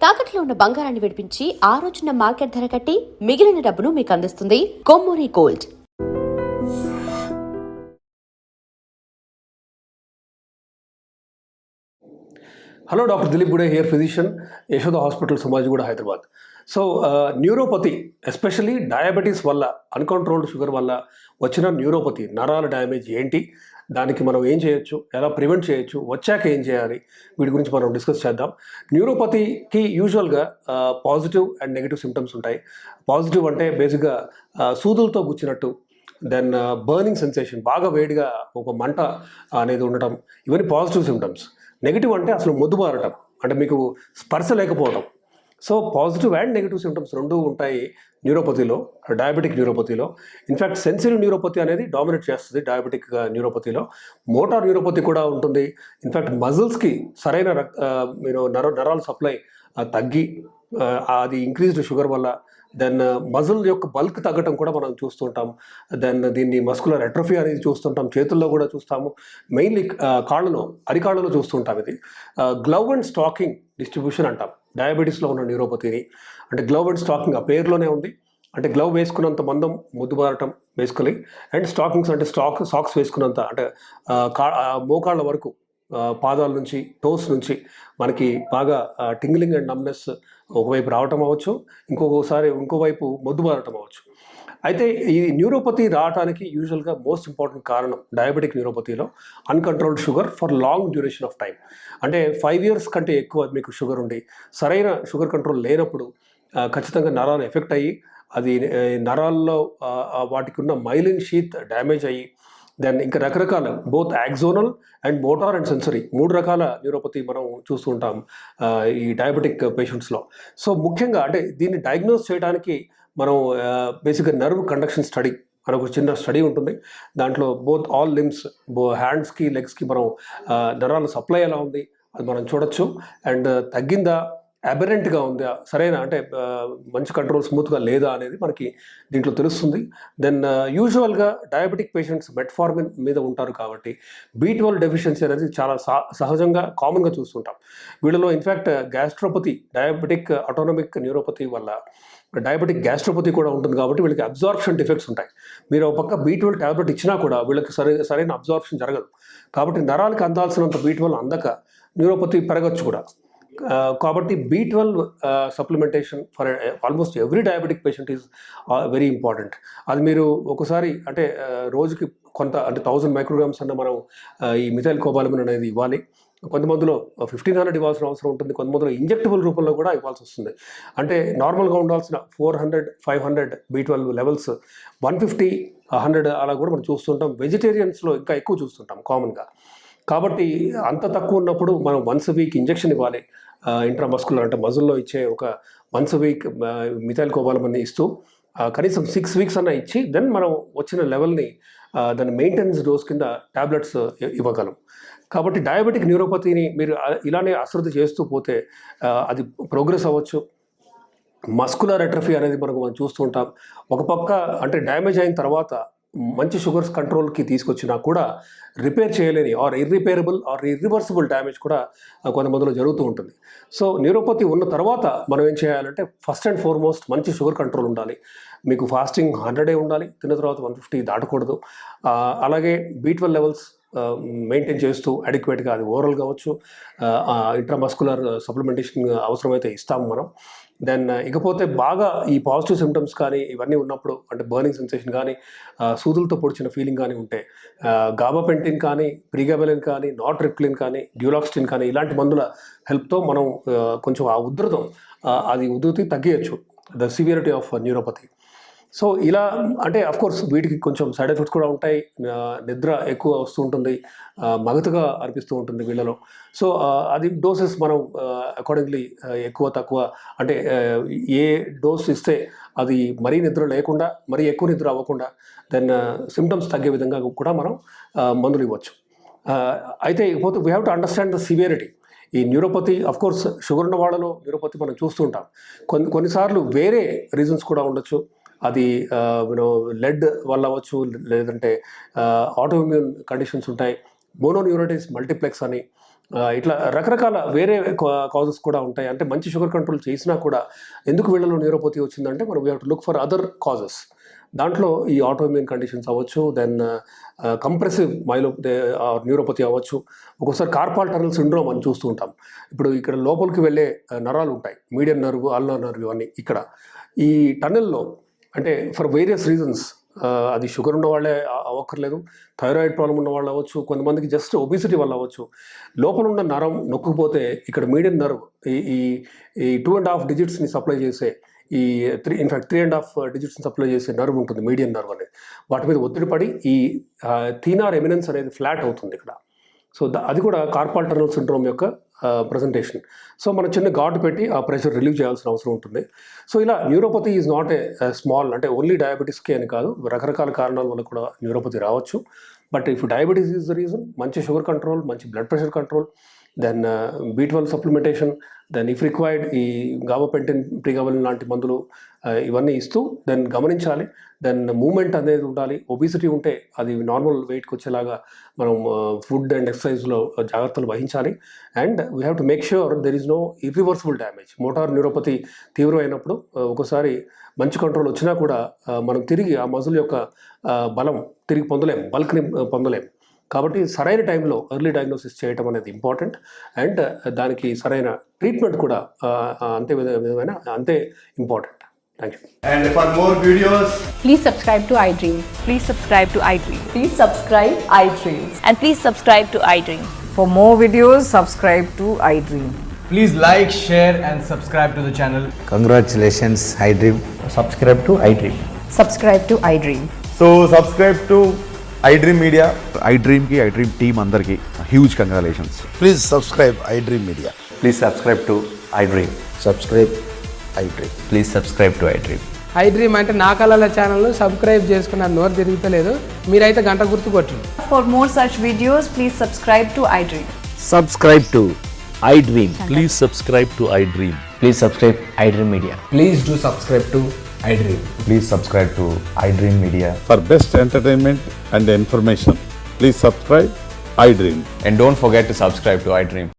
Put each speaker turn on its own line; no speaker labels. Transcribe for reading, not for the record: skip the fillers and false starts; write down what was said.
తాకట్లో ఉన్న బంగారాన్ని విడిపించి ఆ రోజున మార్కెట్ ధర కట్టి మిగిలిన డబ్బును మీకు అందిస్తుంది Kommuri Gold.
Hello, doctor Dilip Gude here, physician, Yashoda Hospital, Somajiguda, Hyderabad. So neuropathy, especially diabetes వల్ల, అన్కంట్రోల్డ్ షుగర్ వల్ల వచ్చిన న్యూరోపతి, నరాల డ్యామేజ్ ఏంటి, దానికి మనం ఏం చేయొచ్చు, ఎలా ప్రివెంట్ చేయొచ్చు, వచ్చాక ఏం చేయాలి, వీటి గురించి మనం డిస్కస్ చేద్దాం. న్యూరోపతికి యూజువల్గా పాజిటివ్ అండ్ నెగిటివ్ సిమ్టమ్స్ ఉంటాయి. పాజిటివ్ అంటే బేసిక్గా సూదులతో గుచ్చినట్టు, దెన్ బర్నింగ్ సెన్సేషన్, బాగా వేడిగా ఒక మంట అనేది ఉండటం, ఇవన్నీ పాజిటివ్ సిమ్టమ్స్. నెగిటివ్ అంటే అసలు మొద్దుబారటం, అంటే మీకు స్పర్శ లేకపోవడం. So positive and negative symptoms రెండూ ఉంటాయి న్యూరోపతిలో, డయాబెటిక్ న్యూరోపతిలో. ఇన్ఫ్యాక్ట్ సెన్సిటివ్ న్యూరోపతి అనేది డామినేట్ చేస్తుంది డయాబెటిక్ న్యూరోపతిలో. మోటార్ న్యూరోపతి కూడా ఉంటుంది. ఇన్ఫ్యాక్ట్ మజిల్స్కి సరైన నరాల సప్లై తగ్గి, అది ఇంక్రీజ్డ్ షుగర్ వల్ల, దెన్ మజిల్ యొక్క బల్క్ తగ్గటం కూడా మనం చూస్తుంటాం. దెన్ దీన్ని మస్కులర్ అట్రోఫీ అనేది చూస్తుంటాం, చేతుల్లో కూడా చూస్తాము, మెయిన్లీ కాళ్ళలో, అరికాళ్ళలో చూస్తుంటాం. ఇది గ్లవ్ అండ్ స్టాకింగ్ డిస్ట్రిబ్యూషన్ అంటాం డయాబెటీస్లో ఉన్న న్యూరోపతిని. అంటే గ్లవ్ అండ్ స్టాకింగ్ ఆ పేరులోనే ఉంది. అంటే గ్లవ్ వేసుకున్నంత మందం ముద్దుబారటం బేసికలీ, అండ్ స్టాకింగ్స్ అంటే సాక్స్ వేసుకున్నంత, అంటే మోకాళ్ళ వరకు, పాదాల నుంచి, టోస్ నుంచి మనకి బాగా టింగ్లింగ్ అండ్ నమ్నెస్ ఒకవైపు రావటం అవ్వచ్చు, ఇంకోవైపు మొద్దుబారటం అవ్వచ్చు. అయితే ఈ న్యూరోపతి రావడానికి యూజువల్గా మోస్ట్ ఇంపార్టెంట్ కారణం డయాబెటిక్ న్యూరోపతిలో uncontrolled sugar for long duration of time. అంటే 5 years కంటే ఎక్కువ మీకు షుగర్ ఉండి సరైన షుగర్ కంట్రోల్ లేనప్పుడు ఖచ్చితంగా నరాలు ఎఫెక్ట్ అయ్యి, అది నరాల్లో వాటికి ఉన్న మైలిన్ షీత్ డ్యామేజ్ అయ్యి, దెన్ ఇంకా రకరకాల both axonal and motor and sensory 3 రకాల న్యూరోపతి మనం చూస్తూ ఉంటాం ఈ డయాబెటిక్ పేషెంట్స్లో. సో ముఖ్యంగా అంటే దీన్ని డయాగ్నోస్ చేయడానికి మనం బేసిక్గా నర్వ్ కండక్షన్ స్టడీ మనకు చిన్న స్టడీ ఉంటుంది. దాంట్లో బోత్ ఆల్ లిమ్స్, హ్యాండ్స్కి, లెగ్స్కి మనం నరాల సప్లై ఎలా ఉంది అది మనం చూడొచ్చు. అండ్ తగ్గిందా, అబరెంట్గా ఉందా, సరైన అంటే మంచి కంట్రోల్ స్మూత్గా లేదా అనేది మనకి దీంట్లో తెలుస్తుంది. దెన్ యూజువల్గా డయాబెటిక్ పేషెంట్స్ మెట్ఫార్మిన్ మీద ఉంటారు కాబట్టి B12 డెఫిషియన్సీ అనేది చాలా సహజంగా కామన్గా చూస్తుంటాం వీళ్ళలో. In fact gastropathy, diabetic autonomic neuropathy వల్ల డయాబెటిక్ గ్యాస్ట్రోపతి కూడా ఉంటుంది కాబట్టి వీళ్ళకి అబ్జార్ప్షన్ డిఫెక్ట్స్ ఉంటాయి. మీరు ఒక పక్క B12 ట్యాబ్లెట్ ఇచ్చినా కూడా వీళ్ళకి సరైన అబ్జార్ప్షన్ జరగదు. కాబట్టి నరాలకి అందాల్సినంత B12 అందక న్యూరోపతి పెరగచ్చు కూడా. కాబట్టి B12 supplementation for almost every diabetic patient is very important. అది మీరు ఒకసారి అంటే రోజుకి కొంత, అంటే 1000 మైక్రోగ్రామ్స్ అన్న మనం ఈ మిథైల్ కోబాలమిన్ అనేది ఇవ్వాలి. కొంతమందిలో 1500 ఇవ్వాల్సిన అవసరం ఉంటుంది, కొంతమందిలో ఇంజెక్టబుల్ రూపంలో కూడా ఇవ్వాల్సి వస్తుంది. అంటే నార్మల్గా ఉండాల్సిన 400, 500 B12 లెవెల్స్ 150, 100 అలా కూడా మనం చూస్తుంటాం. వెజిటేరియన్స్లో ఇంకా ఎక్కువ చూస్తుంటాం కామన్గా. కాబట్టి అంత తక్కువ ఉన్నప్పుడు మనం వన్స్ a week ఇంజెక్షన్ ఇవ్వాలి. ఇంట్రామస్కులర్ అంటే మజిల్లో ఇచ్చే ఒక once a week methyl cobalamin ఇస్తూ కనీసం 6 weeks అన్న ఇచ్చి, దెన్ మనం వచ్చిన లెవెల్ని దాని మెయింటెనెన్స్ డోస్ కింద ట్యాబ్లెట్స్ ఇవ్వగలం. కాబట్టి డయాబెటిక్ న్యూరోపతిని మీరు ఇలానే అశ్రద్ధ చేస్తూ పోతే అది ప్రోగ్రెస్ అవ్వచ్చు. మస్కులర్ అట్రఫీ అనేది మనం చూస్తూ ఉంటాం. ఒక పక్క అంటే డ్యామేజ్ అయిన తర్వాత మంచి షుగర్స్ కంట్రోల్కి తీసుకొచ్చినా కూడా రిపేర్ చేయలేని or irreparable or irreversible damage కూడా కొంతమందిలో జరుగుతూ ఉంటుంది. సో న్యూరోపతి ఉన్న తర్వాత మనం ఏం చేయాలంటే ఫస్ట్ అండ్ ఫార్మోస్ట్ మంచి షుగర్ కంట్రోల్ ఉండాలి. మీకు ఫాస్టింగ్ 100 ఉండాలి, తిన్న తర్వాత 150 దాటకూడదు. అలాగే B12 లెవెల్స్ మెయింటైన్ చేస్తూ అడిక్వేట్గా, అది ఓరల్ కావచ్చు, ఇంట్రామస్కులర్ సప్లిమెంటేషన్ అవసరమైతే ఇస్తాము మనం. దెన్ ఇకపోతే బాగా ఈ పాజిటివ్ సిమ్టమ్స్ కానీ ఇవన్నీ ఉన్నప్పుడు, అంటే బర్నింగ్ సెన్సేషన్ కానీ, సూదులతో పొడిచిన ఫీలింగ్ కానీ ఉంటే గాబాపెంటిన్ కానీ, ప్రీగాబెలిన్ కానీ, నాట్రిప్టిలిన్ కానీ, డ్యూలాక్సిన్ కానీ ఇలాంటి మందుల హెల్ప్తో మనం కొంచెం ఆ ఉధృతి తగ్గించచ్చు, the severity of neuropathy. So ఇలా అంటే అఫ్కోర్స్ వీటికి కొంచెం సైడ్ ఎఫెక్ట్స్ కూడా ఉంటాయి. నిద్ర ఎక్కువ వస్తూ ఉంటుంది, మగతగా అనిపిస్తూ ఉంటుంది వీళ్ళలో. సో అది డోసెస్ మనం అకార్డింగ్లీ ఎక్కువ తక్కువ, అంటే ఏ డోస్ ఇస్తే అది మరీ నిద్ర లేకుండా, మరీ ఎక్కువ నిద్ర అవ్వకుండా, దెన్ సిమ్టమ్స్ తగ్గే విధంగా కూడా మనం మందులు ఇవ్వచ్చు. అయితే ఇకపోతే we have to understand the severity. ఈ న్యూరోపతి అఫ్కోర్స్ షుగర్ ఉన్న వాళ్ళలో న్యూరోపతి మనం చూస్తూ ఉంటాం. కొన్నిసార్లు వేరే రీజన్స్ కూడా ఉండొచ్చు. అది లెడ్ వల్ల అవ్వచ్చు, లేదంటే ఆటోఇమ్యూన్ కండిషన్స్ ఉంటాయి. మోనోన్యూరైటిస్ మల్టీప్లెక్స్ అని, ఇట్లా రకరకాల వేరే కాజెస్ కూడా ఉంటాయి. అంటే మంచి షుగర్ కంట్రోల్ చేసినా కూడా ఎందుకు వీళ్ళలో న్యూరోపతి వచ్చిందంటే మనం we have to look for other causes. దాంట్లో ఈ ఆటోఇమ్యూన్ కండిషన్స్ అవ్వచ్చు, దెన్ కంప్రెసివ్ న్యూరోపతి అవ్వచ్చు, ఒక్కోసారి కార్పాల్ టనల్ సిండ్రోమ్ అని చూస్తూ ఉంటాం. ఇప్పుడు ఇక్కడ లోపలికి వెళ్ళే నరాలు ఉంటాయి, మీడియన్ నర్వ్, అల్నర్ నర్వ్ అన్నీ. ఇక్కడ ఈ టనెల్లో అంటే ఫర్ వేరియస్ రీజన్స్, అది షుగర్ ఉన్న వాళ్ళే అవ్వక్కర్లేదు, థైరాయిడ్ ప్రాబ్లం ఉన్న వాళ్ళు అవ్వచ్చు, కొంతమందికి జస్ట్ ఒబిసిటీ వల్ల అవ్వచ్చు. లోపల ఉన్న నరం నొక్కుపోతే ఇక్కడ మీడియన్ నర్వ్ ఈ 2.5 డిజిట్స్ని సప్లై చేసే, ఈ 3.5 డిజిట్స్ని సప్లై చేసే నర్వ్ ఉంటుంది, మీడియన్ నర్వ్ అనేది. వాటి మీద ఒత్తిడి పడి ఈ థీనార్ ఎమినెన్స్ అనేది ఫ్లాట్ అవుతుంది ఇక్కడ. సో అది కూడా కార్పాల్ టనల్ సిండ్రోమ్ యొక్క ప్రజెంటేషన్. సో మనం చిన్న ఘాటు పెట్టి ఆ ప్రెషర్ రిలీవ్ చేయాల్సిన అవసరం ఉంటుంది. సో ఇలా neuropathy is not a small, అంటే ఓన్లీ డయాబెటీస్కే అని కాదు, రకరకాల కారణాల వల్ల కూడా న్యూరోపతి రావచ్చు. But if diabetes is the reason, మంచి షుగర్ కంట్రోల్, మంచి blood pressure control, then B12 supplementation, then if required ఈ గాబపెంటిన్, ప్రిగాబలిన్ లాంటి మందులు ఇవన్నీ ఇస్తూ దెన్ గమనించాలి. దెన్ మూమెంట్ అనేది ఉండాలి. ఒబిసిటీ ఉంటే అది నార్మల్ వెయిట్కి వచ్చేలాగా మనం ఫుడ్ అండ్ ఎక్సర్సైజ్లో జాగ్రత్తలు వహించాలి. And we have to make sure there is no irreversible damage. Motor neuropathy తీవ్రమైనప్పుడు ఒకసారి మంచి కంట్రోల్ వచ్చినా కూడా మనం తిరిగి ఆ మజిల్ యొక్క బలం తిరిగి పొందలేం, బల్క్ని పొందలేం. కాబట్టి సరైన టైంలో ఎర్లీ డయాగ్నోసిస్ చేయటం అనేది ఇంపార్టెంట్. అండ్ దానికి సరైన ట్రీట్మెంట్ కూడా అంతే important. Thank you.
And for more videos,
Please subscribe to iDream.
Please subscribe to iDream.
Please subscribe iDream.
And please subscribe to iDream.
For more videos, subscribe to iDream.
please like, share and subscribe to the channel.
Congratulations, iDream.
Subscribe to iDream.
Subscribe to iDream.
So subscribe to iDream Media.
iDream की iDream team अंदर की huge congratulations.
Please subscribe iDream Media.
Please subscribe to iDream.
Subscribe iDream.
Please subscribe to iDream.
iDream అంటే నా కళల channel subscribe చేసుకున్న నోరు తిరుగుతలేదు, మీరైతే గంట గుర్తు కొట్టండి.
For more such videos, please subscribe to iDream.
Subscribe to iDream.
Please subscribe to iDream.
Please subscribe iDream Media.
Please do subscribe to iDream.
Please subscribe to iDream Media.
For best entertainment and information, please subscribe iDream.
And don't forget to subscribe to iDream.